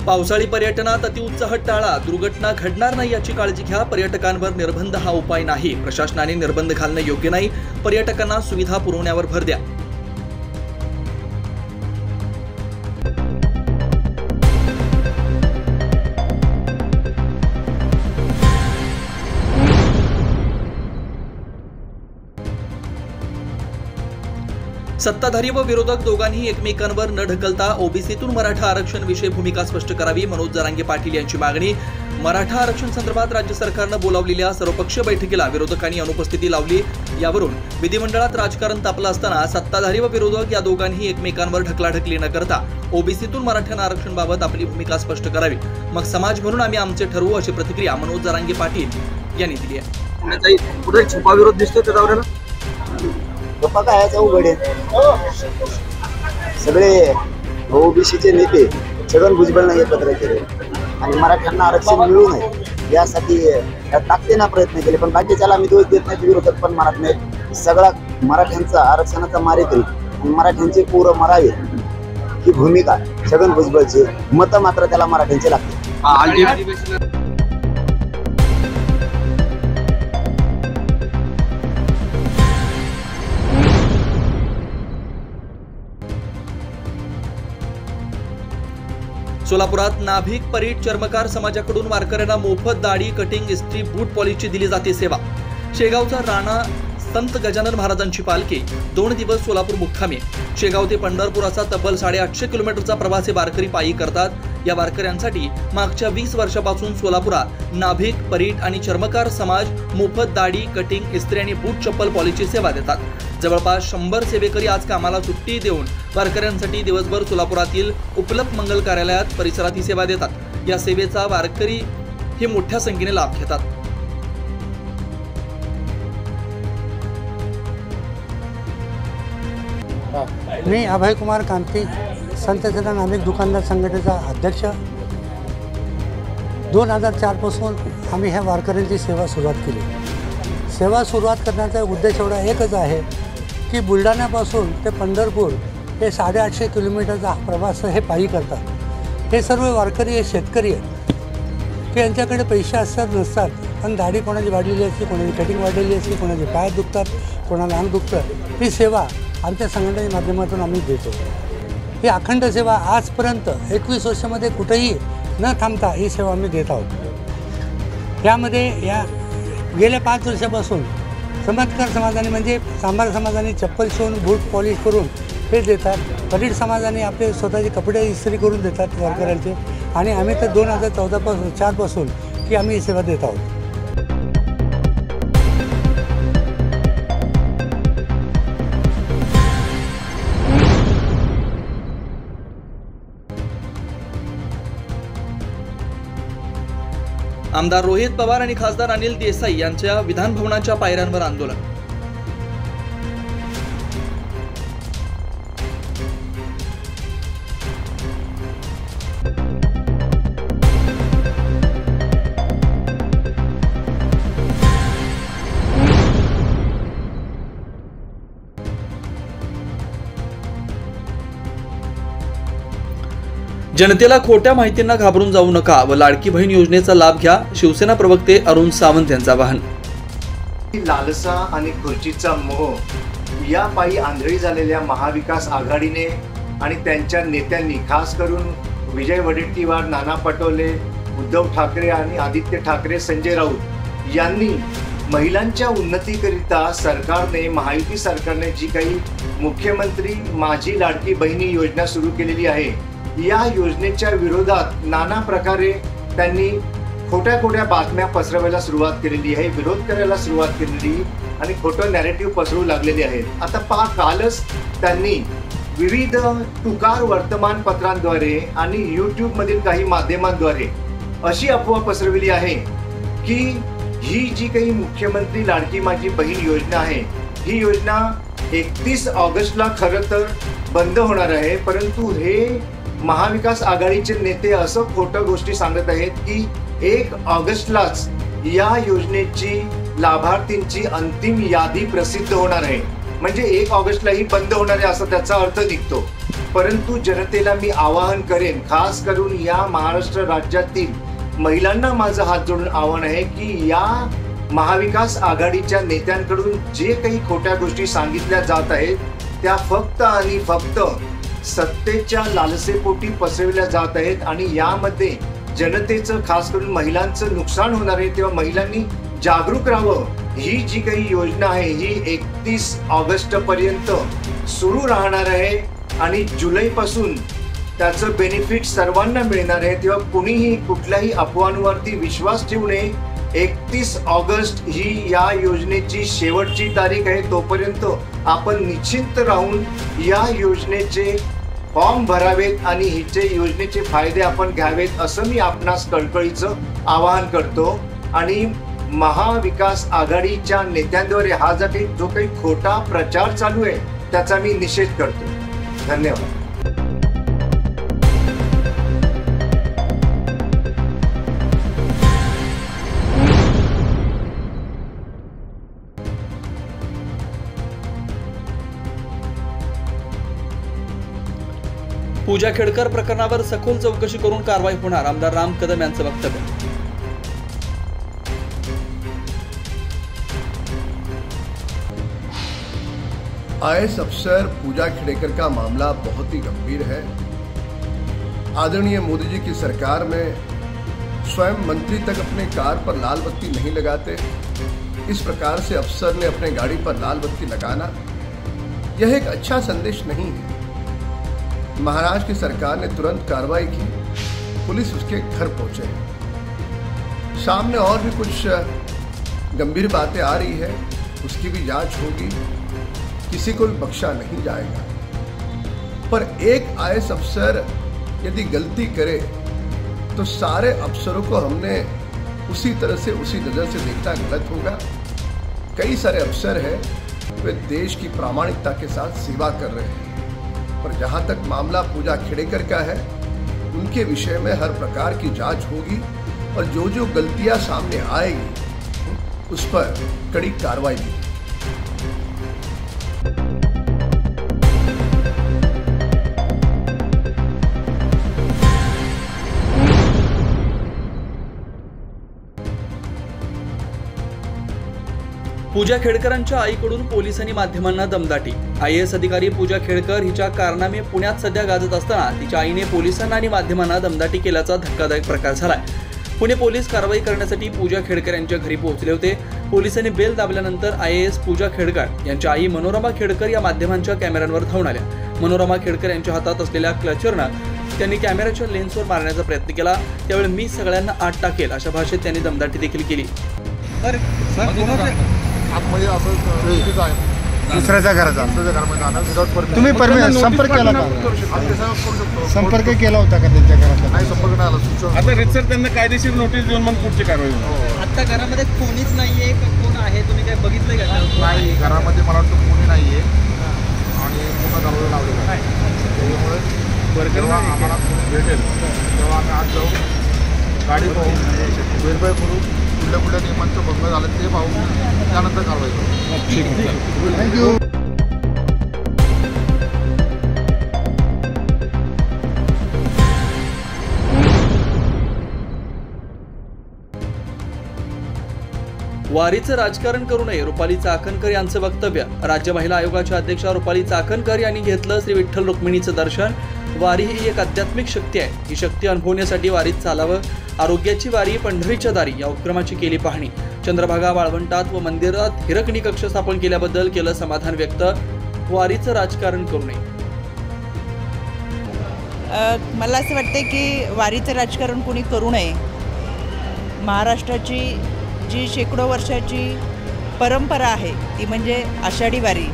पावसाळी पर्यटनात अतिउत्साह टाळा, दुर्घटना घडणार नाही याची काळजी घ्या। पर्यटकांवर निर्बंध हा उपाय नाही। प्रशासनाने निर्बंध घालणं योग्य नाही, पर्यटकांना सुविधा पुरवण्यावर भर द्या। सत्ताधारी व विरोधक दोघांनी एकमेकांवर न ढकलता ओबीसीतून मराठा आरक्षण विषयी भूमिका स्पष्ट करावी, मनोज जरांगे पाटील यांची मागणी। मराठा आरक्षण संदर्भात राज्य सरकारनं बोलावलेल्या सर्वपक्षीय बैठकीला विरोधकांनी अनुपस्थिती लावली। यावरून विधिमंडळात राजकारण तापलं असताना सत्ताधारी व विरोधक या दोघांनी एकमेकांवर ढकलाढकली न करता ओबीसीतून मराठा आरक्षणाबाबत आपली भूमिका स्पष्ट करावी। मग समाज म्हणून आम्ही आमचे ठरवू, अशी प्रतिक्रिया मनोज जरांगे पाटील यांनी दिली आहे। पुढे छुपा विरोध दिसतो त्या दौऱ्याला गप्पा काय उघड सगळे ओबीसीचे नेते छगन भुजबळने एकत्र केले आणि मराठ्यांना आरक्षण मिळू नये यासाठी ताकदीने प्रयत्न केले, पण बाकीच्याला आम्ही दोष देत नाही, विरोधक पण मारत नाहीत। सगळा मराठ्यांचा आरक्षणाचा मारेकरी आणि मराठ्यांचे पोरं मरावे ही भूमिका छगन भुजबळची, मत मात्र त्याला मराठ्यांचे लागते। सोलापुरात नाभिक परीट चर्मकार समाजाकडून वारकऱ्यांना मोफत दाढी, कटिंग, इस्त्री, बूट पॉलिशची दिली जाते सेवा। शेगावचा राणा संत गजानन महाराजांची पालखी 2 दिवस सोलापूर मुक्कामी। शेगाव ते पंढरपूर असा तब्बल 850 किलोमीटरचा प्रवास हे वारकरी पायी करतात। या वारकऱ्यांसाठी मागच्या 20 वर्षापासून सोलापुरात नाभिक परीट आणि चर्मकार समाज मोफत दाढी, कटिंग, इस्त्री आणि बूट चप्पल पॉलिशची सेवा देतात। जवळपास 100 सेवेकरी आज कामाला सुट्टी देऊन वारकऱ्यांसाठी दिवसभर सोलापुरातील उपलब्ध मंगल कार्यालयात परिसरात ही सेवा देतात। या सेवेचा वारकरी हे मोठ्या संख्येने लाभ घेतात। मी अभय कुमार कांती, संत जन नाभिक दुकानदार संघटनेचा अध्यक्ष। 2004 पासून आम्ही ह्या वारकऱ्यांची सेवा सुरुवात केली। सेवा सुरुवात करण्याचा उद्देश एवढा एकच आहे की बुलढाण्यापासून ते पंढरपूर हे 850 किलोमीटरचा प्रवास हे पायी करतात। हे सर्व वारकरी हे शेतकरी आहेत की यांच्याकडे पैसे असतात नसतात, पण दाढी कोणाची वाढलेली असते, कोणाची कटिंग वाढलेली असते, कोणाचे पाय दुखतात, कोणाला अंग दुखतं। ही सेवा आमच्या संघटनेच्या माध्यमातून आम्ही देतो। ही अखंड सेवा आजपर्यंत 21 वर्षामध्ये कुठेही न थांबता ही सेवा आम्ही देत आहोत। यामध्ये या गेल्या 5 वर्षापासून चमत्कार समाजाने म्हणजे सांबार समाजाने चप्पल शिवून बूट पॉलिश करून हे देतात। परीट समाजाने आपले स्वतःचे कपडे इस्त्री करून देतात वारकऱ्यांचे, आणि आम्ही तर 2004 पासून की आम्ही ही सेवा देत आहोत। आमदार रोहित पवार आणि खासदार अनिल देसाई यांच्या विधान भवनाच्या पायऱ्यांवर आंदोलन। जनतेला खोट्या माहितींना घाबरून जाऊ नका व लाडकी बहीण योजनेचा लाभ घ्या, शिवसेना प्रवक्ते अरुण सावंत यांचं आवाहन। लालसा आणि खुर्चीचा मोह या पायी आंधळी झालेल्या महाविकास आघाडीने आणि त्यांच्या नेत्यांनी, खास करून विजय वडेट्टीवार, नाना पटोले, उद्धव ठाकरे आणि आदित्य ठाकरे, संजय राऊत यांनी महिलांच्या उन्नतीकरिता सरकारने, महायुती सरकारने जी काही मुख्यमंत्री माझी लाडकी बहिणी योजना सुरू केलेली आहे, या योजनेच्या विरोधात नाना प्रकारे त्यांनी खोट्या बातम्या पसरवायला सुरुवात केलेली आहे, विरोध करायला सुरुवात केलेली आणि खोटं नॅरेटिव्ह पसरवू लागलेले आहेत। आता कालच त्यांनी विविध टुकार वर्तमानपत्रांद्वारे आणि YouTube मधील काही माध्यमांद्वारे अशी अफवा पसरवली आहे की ही जी काही मुख्यमंत्री लाडकी माझी बहीण योजना आहे, ही योजना 31 ऑगस्टला खरं तर बंद होणार आहे, परंतु हे महाविकास आघाडीचे नेते असं खोटं गोष्टी सांगत आहेत की 1 ऑगस्टलाच या योजनेची लाभार्थींची अंतिम यादी प्रसिद्ध होणार आहे। म्हणजे 1 ऑगस्टला ही बंद होणार आहे असा त्याचा अर्थ निघतो. परंतु जनतेला मी आवाहन करेन, खास करून या महाराष्ट्र राज्यातील महिलांना माझं हात जोडून आवाहन आहे की या महाविकास आघाडीच्या नेत्यांकडून जे काही खोट्या गोष्टी सांगितल्या जात आहेत त्या फक्त आणि फक्त सत्तेच्या लालसेपोटी पसरवल्या जात आहेत आणि यामध्ये जनतेचं, खास करून महिलांचं नुकसान होणार आहे. तेव्हा महिलांनी जागरूक राहावं. ही जी काही योजना आहे ही 31 ऑगस्ट पर्यंत सुरू राहणार आहे आणि जुलैपासून त्याचं बेनिफिट सर्वांना मिळणार आहे. तेव्हा कुणीही कुठल्याही अफवांवरती विश्वास ठेवू नये. 31 ऑगस्ट ही या योजनेची शेवटची तारीख आहे. तोपर्यंत आपण निश्चिंत राहून या योजनेचे फॉर्म भरावेत आणि हिचे योजनेचे फायदे आपण घ्यावेत असं मी आपणास कळकळीचं आवाहन करतो. आणि महाविकास आघाडीच्या नेत्यांद्वारे हा जो काही खोटा प्रचार चालू आहे त्याचा मी निषेध करतो. धन्यवाद. पूजा खेडकर प्रकरणावर सखोल चौकशी करून कारवाई होणार, आमदार राम कदम यांचं वक्तव्य. आईएएस अफसर पूजा खेड़ेकर का मामला बहुत ही गंभीर है. आदरणीय मोदी जी की सरकार में स्वयं मंत्री तक अपने कार पर लाल बत्ती नहीं लगाते. इस प्रकार से अफसर ने अपने गाड़ी पर लाल बत्ती लगाना यह एक अच्छा संदेश नहीं है. महाराष्ट्र की सरकार ने तुरंत कार्रवाई की, पुलिस उसके घर पहुंचे. सामने और भी कुछ गंभीर बातें आ रही है, उसकी भी जांच होगी. किसी को भी बख्शा नहीं जाएगा. पर एक आईएएस अफसर यदि गलती करे तो सारे अफसरों को हमने उसी तरह से, उसी नजर से देखना गलत होगा. कई सारे अफसर हैं, वे देश की प्रामाणिकता के साथ सेवा कर रहे हैं. पर जहां तक मामला पूजा खेड़ेकर का है, उनके विषय में हर प्रकार की जांच होगी और जो जो गलतियां सामने आएगी उस पर कड़ी कार्रवाई होगी. पूजा खेडकरांच्या आईकडून पोलिसांनी माध्यमांना दमदाटी. आयएएस अधिकारी पूजा खेडकर हिच्या कारनामे पुण्यात सध्या गाजत असताना तिच्या आईने पोलिसांना आणि माध्यमांना दमदाटी केल्याचा धक्कादायक प्रकार झालाय. पुणे पोलीस कारवाई करण्यासाठी पूजा खेडकर यांच्या घरी पोहोचले होते. पोलिसांनी बेल दाबल्यानंतर आयएएस पूजा खेडकर यांच्या आई मनोरमा खेडकर या माध्यमांच्या कॅमेऱ्यांवर धावून आल्या. मनोरमा खेडकर यांच्या हातात असलेल्या क्लचरनं त्यांनी कॅमेऱ्याच्या लेन्सवर मारण्याचा प्रयत्न केला. त्यावेळी मी सगळ्यांना आत टाकेल अशा भाषेत त्यांनी दमदाटी देखील केली. आतमध्ये असं चुकीचं आहे. दुसऱ्याच्या घराचा तुम्ही संपर्क केला का? संपर्क केला होता का त्यांच्या घराचा? नाही, संपर्क नाही आला. आता रितसर त्यांना कायदेशीर नोटीस देऊन मग पुढची कारवाई. आता घरामध्ये कोणीच नाहीये, कोण आहे तुम्ही काय बघितलंय का? नाही, घरामध्ये मला वाटतं कोणी नाहीये आणि पूर्ण दरवाजा लावलेला आहे. त्यामुळे जेव्हा आम्हाला भेटेल तेव्हा आम्ही आज जाऊ, गाडी पाहू, व्हेरीफाय करू, कुठल्या नियमांचं भंग झालं ते पाहू, त्यानंतर कारवाई करू. ठीक आहे, थँक्यू. वारीचं राजकारण करू नये, रुपाली चाकणकर यांचं वक्तव्य. राज्य महिला आयोगाच्या अध्यक्षा रुपाली चाकणकर यांनी घेतलं श्री विठ्ठल रुक्मिणीचं दर्शन. वारी ही एक आध्यात्मिक शक्ती आहे. ही शक्ती अनुभवण्यासाठी वारीत चालावं. आरोग्याची वारी पंढरीच्या दारी या उपक्रमाची केली पाहणी. चंद्रभागा वाळवंटात व मंदिरात हिरकणी कक्ष स्थापन केल्याबद्दल केलं समाधान व्यक्त. वारीचं राजकारण करू नये. मला असं वाटतं की वारीचं राजकारण कोणी करू नये. महाराष्ट्राची जी शेकडो वर्षाची परंपरा आहे ती म्हणजे आषाढी वारी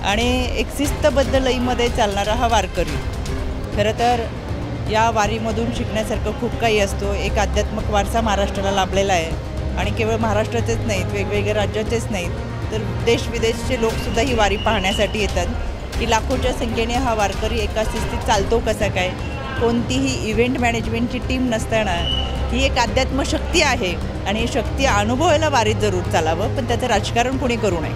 आणि एक शिस्तबद्ध लयीमध्ये चालणारा हा वारकरी. खरं तर या वारीमधून शिकण्यासारखं खूप काही असतो. एक आध्यात्मिक वारसा महाराष्ट्राला लाभलेला आहे आणि केवळ महाराष्ट्राचेच नाहीत, वेगवेगळ्या राज्याचेच नाहीत तर देश विदेशचे लोकसुद्धा ही वारी पाहण्यासाठी येतात की लाखोच्या संख्येने हा वारकरी एका शिस्तीत चालतो कसा काय. कोणतीही इव्हेंट मॅनेजमेंटची टीम नसताना ही एक अध्यात्म शक्ती आहे आणि ही शक्ती अनुभवायला वारीत जरूर चालावं, पण त्याचं राजकारण कोणी करू नये.